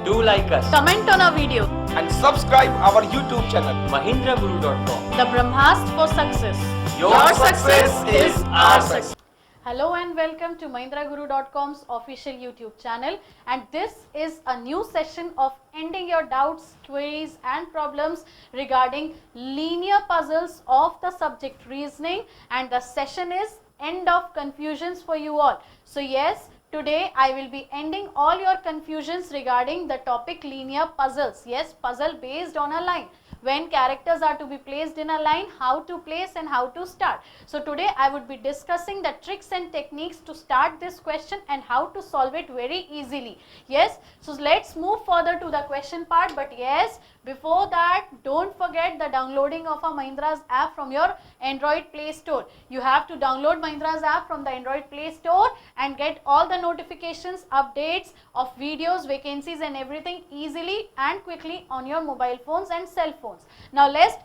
Do like us. Comment on our video. And subscribe our YouTube channel. MahindraGuru.com. The Brahmastra for success. Your success is our success. Hello and welcome to MahindraGuru.com's official YouTube channel, and this is a new session of ending your doubts, queries and problems regarding linear puzzles of the subject reasoning, and the session is end of confusions for you all. So yes, today I will be ending all your confusions regarding the topic linear puzzles. Yes, puzzle based on a line. When characters are to be placed in a line, how to place and how to start. So today I would be discussing the tricks and techniques to start this question and how to solve it very easily. Yes, so let's move further to the question part, but yes, before that, don't forget the downloading of a Mahindra's app from your Android Play Store. You have to download Mahindra's app from the Android Play Store and get all the notifications, updates of videos, vacancies and everything easily and quickly on your mobile phones and cell phones. Now let's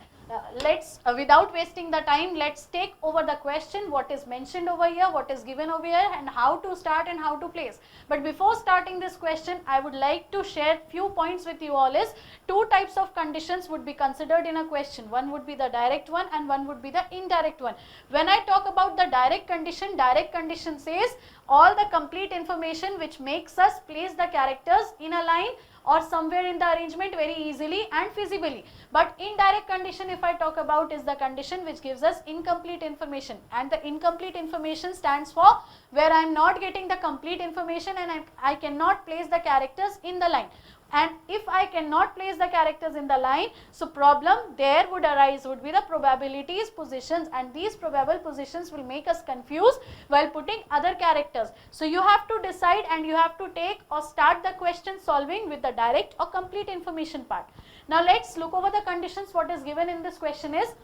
without wasting the time, let's take over the question, what is mentioned over here, what is given over here, and how to start and how to place. But before starting this question, I would like to share few points with you all. Is two types of conditions would be considered in a question. One would be the direct one and one would be the indirect one. When I talk about the direct condition says all the complete information which makes us place the characters in a line or somewhere in the arrangement very easily and feasibly. But indirect condition, if I talk about, is the condition which gives us incomplete information, and the incomplete information stands for where I am not getting the complete information and I cannot place the characters in the line. And if I cannot place the characters in the line, so problem there would arise would be the probabilities positions, and these probable positions will make us confused while putting other characters. So you have to decide and you have to take or start the question solving with the direct or complete information part. Now let's look over the conditions. What is given in this question is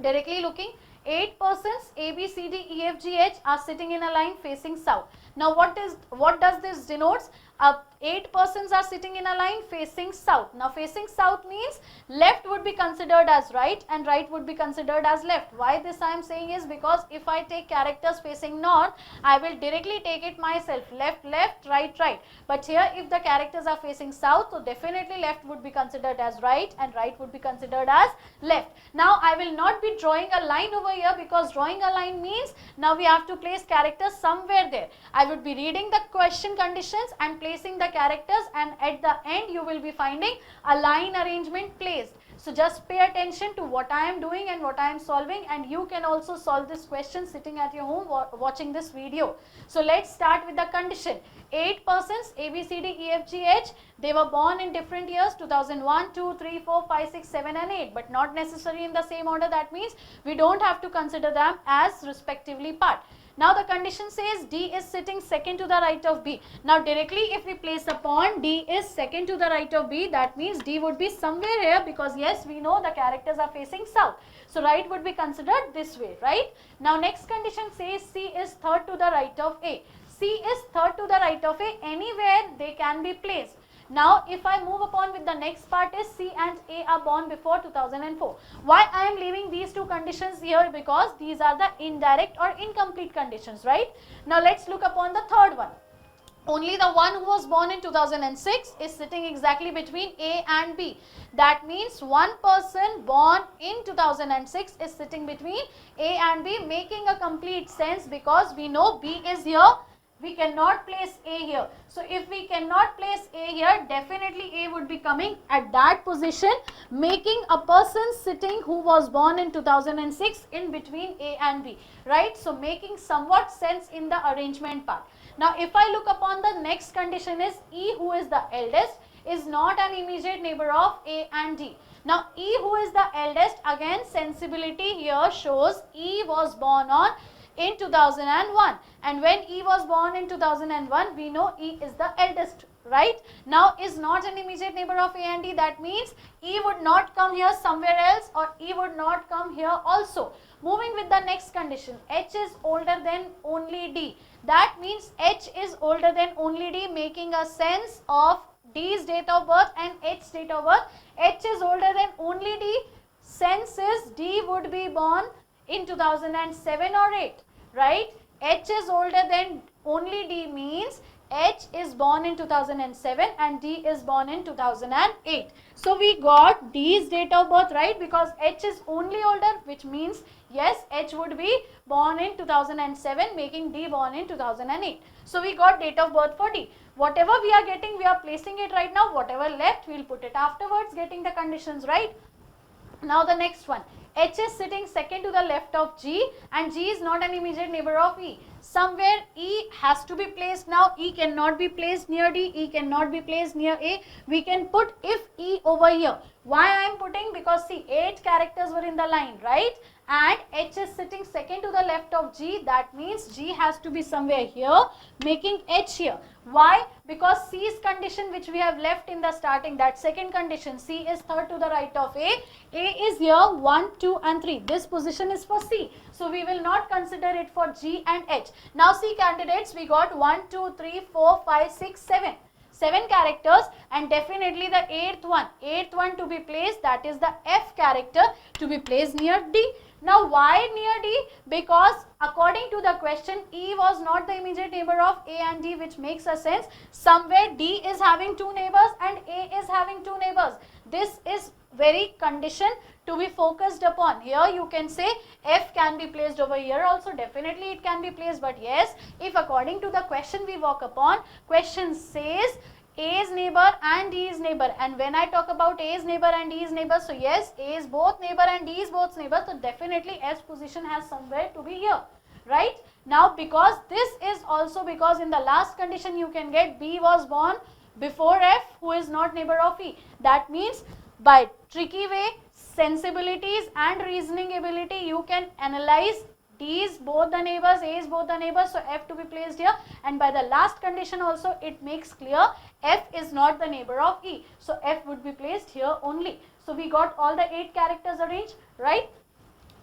directly looking, 8 persons A, B, C, D, E, F, G, H are sitting in a line facing south. Now what does this denotes? 8 persons are sitting in a line facing south. Now facing south means left would be considered as right and right would be considered as left. Why this I am saying is because if I take characters facing north, I will directly take it myself, left, left, right, right. But here if the characters are facing south, so definitely left would be considered as right and right would be considered as left. Now I will not be drawing a line over here, because drawing a line means now we have to place characters somewhere there. I would be reading the question conditions and placing the characters, and at the end you will be finding a line arrangement placed. So just pay attention to what I am doing and what I am solving, and you can also solve this question sitting at your home watching this video. So let's start with the condition. 8 persons A, B, C, D, E, F, G, H, they were born in different years, 2001, 2, 3, 4, 5, 6, 7 and 8, but not necessarily in the same order. That means we don't have to consider them as respectively part. Now the condition says D is sitting second to the right of B. Now directly if we place upon D is second to the right of B, that means D would be somewhere here, because yes, we know the characters are facing south. So right would be considered this way, right? Now next condition says C is third to the right of A. C is third to the right of A, anywhere they can be placed. Now if I move upon with the next part is C and A are born before 2004. Why I am leaving these two conditions here? Because these are the indirect or incomplete conditions, right? Now let's look upon the third one. Only the one who was born in 2006 is sitting exactly between A and B. That means one person born in 2006 is sitting between A and B, making a complete sense, because we know B is here. We cannot place A here. So if we cannot place A here, definitely A would be coming at that position, making a person sitting who was born in 2006 in between A and B, right? So making somewhat sense in the arrangement part. Now if I look upon the next condition is E, who is the eldest, is not an immediate neighbor of A and D. Now E, who is the eldest, again sensibility here shows E was born on in 2001, and when E was born in 2001, we know E is the eldest, right? Now is not an immediate neighbor of A and D. That means E would not come here somewhere else, or E would not come here also. Moving with the next condition, H is older than only D. That means H is older than only D, making a sense of D's date of birth and H's date of birth. H is older than only D. Sense is D would be born in 2007 or 8, right? H is older than only D means H is born in 2007 and D is born in 2008. So we got D's date of birth, right? Because H is only older, which means yes, H would be born in 2007, making D born in 2008. So we got date of birth for D. Whatever we are getting, we are placing it right now. Whatever left, we will put it afterwards, getting the conditions right. Now the next one. H is sitting second to the left of G and G is not an immediate neighbor of E. Somewhere E has to be placed now. E cannot be placed near D. E cannot be placed near A. We can put if E over here. Why I am putting? Because see, 8 characters were in the line, right? And H is sitting second to the left of G. That means G has to be somewhere here, making H here. Why? Because C's condition which we have left in the starting, that second condition, C is third to the right of A. A is here 1, 2 and 3. This position is for C. So we will not consider it for G and H. Now see candidates, we got 1, 2, 3, 4, 5, 6, 7. 7 characters and definitely the eighth one to be placed, that is the F character to be placed near D. Now why near D? Because according to the question, E was not the immediate neighbor of A and D, which makes a sense. Somewhere D is having 2 neighbors and A is having 2 neighbors. This is very condition to be focused upon. Here you can say F can be placed over here also, definitely it can be placed, but yes, if according to the question we work upon, question says A's neighbor and D's neighbor, and when I talk about A's neighbor and D's neighbor, so yes, A is both neighbor and D is both neighbor, so definitely F's position has somewhere to be here, right? Now because this is also because in the last condition you can get B was born before F, who is not neighbor of E. That means by tricky way, sensibilities and reasoning ability, you can analyze D is both the neighbors, A is both the neighbors, so F to be placed here, and by the last condition also it makes clear F is not the neighbor of E, so F would be placed here only. So we got all the 8 characters arranged, right?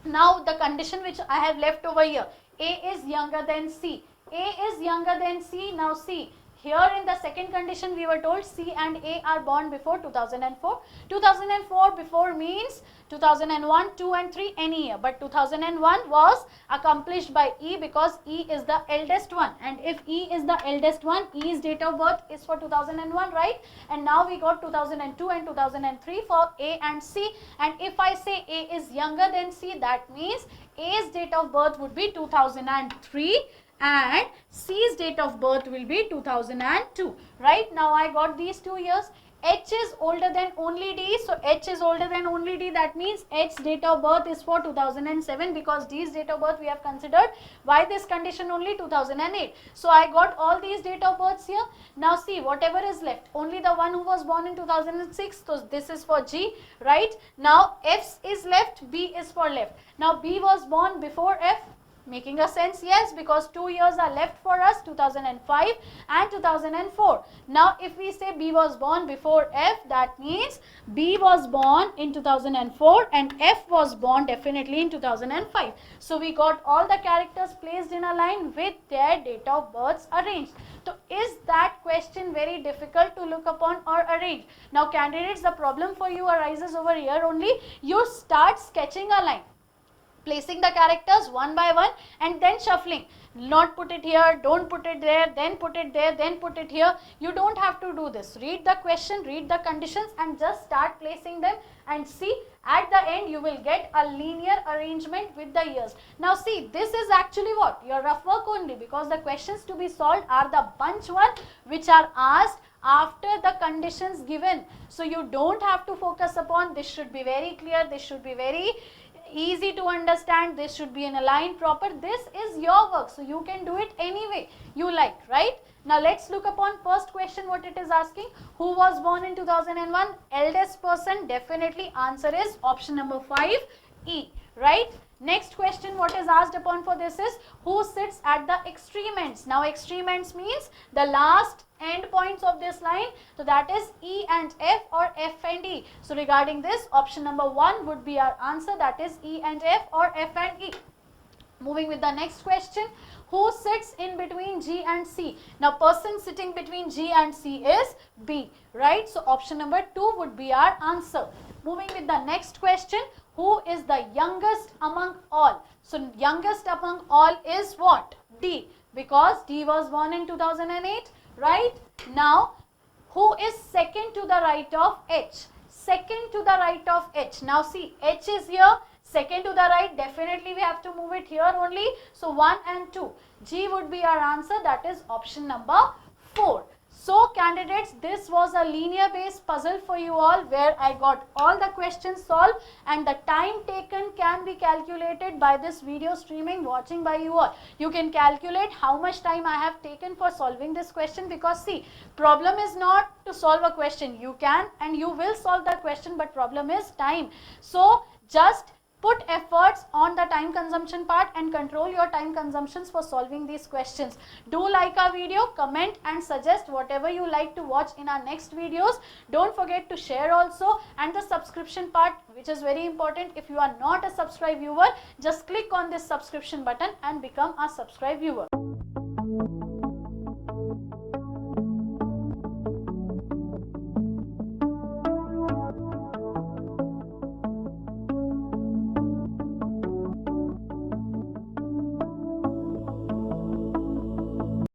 Now the condition which I have left over here, A is younger than C. A is younger than C. Now see, here in the second condition we were told C and A are born before 2004. 2004 before means 2001, 2 and 3 any year, but 2001 was accomplished by E because E is the eldest one, and if E is the eldest one, E's date of birth is for 2001, right? And now we got 2002 and 2003 for A and C, and if I say A is younger than C, that means A's date of birth would be 2003 and C's date of birth will be 2002, right? Now I got these 2 years. H is older than only D, so H is older than only D, that means H's date of birth is for 2007 because D's date of birth we have considered. Why this condition only? 2008. So I got all these date of births here. Now see, whatever is left, only the one who was born in 2006, so this is for G, right? Now F is left, B is for left. Now B was born before F, making a sense, yes, because 2 years are left for us, 2005 and 2004. Now if we say B was born before F, that means B was born in 2004 and F was born definitely in 2005. So we got all the characters placed in a line with their date of births arranged. So is that question very difficult to look upon or arrange? Now candidates, the problem for you arises over here only. You start sketching a line, placing the characters one by one and then shuffling. Not put it here, don't put it there, then put it there, then put it here. You don't have to do this. Read the question, read the conditions and just start placing them, and see at the end you will get a linear arrangement with the years. Now see, this is actually what? Your rough work only, because the questions to be solved are the bunch one which are asked after the conditions given. So you don't have to focus upon, this should be very clear, this should be very easy to understand, this should be in a line proper. This is your work, so you can do it any way you like, right? Now let's look upon first question, what it is asking. Who was born in 2001? Eldest person, definitely answer is option number 5, E, right? Next question what is asked upon for this is who sits at the extreme ends. Now extreme ends means the last end points of this line, so that is E and F or F and E. So regarding this, option number 1 would be our answer, that is E and F or F and E. Moving with the next question, who sits in between G and C? Now person sitting between G and C is B, right? So option number 2 would be our answer. Moving with the next question, who is the youngest among all? So youngest among all is what? D, because D was born in 2008. right? Now, who is second to the right of H? Second to the right of H. Now see, H is here, second to the right, definitely we have to move it here only. So 1 and 2. G would be our answer, that is option number 4. So candidates, this was a linear based puzzle for you all where I got all the questions solved, and the time taken can be calculated by this video streaming watching by you all. You can calculate how much time I have taken for solving this question, because see, problem is not to solve a question. You can and you will solve that question, but problem is time. So just put efforts on the time consumption part and control your time consumptions for solving these questions. Do like our video, comment and suggest whatever you like to watch in our next videos. Don't forget to share also, and the subscription part, which is very important. If you are not a subscribed viewer, just click on this subscription button and become a subscribed viewer.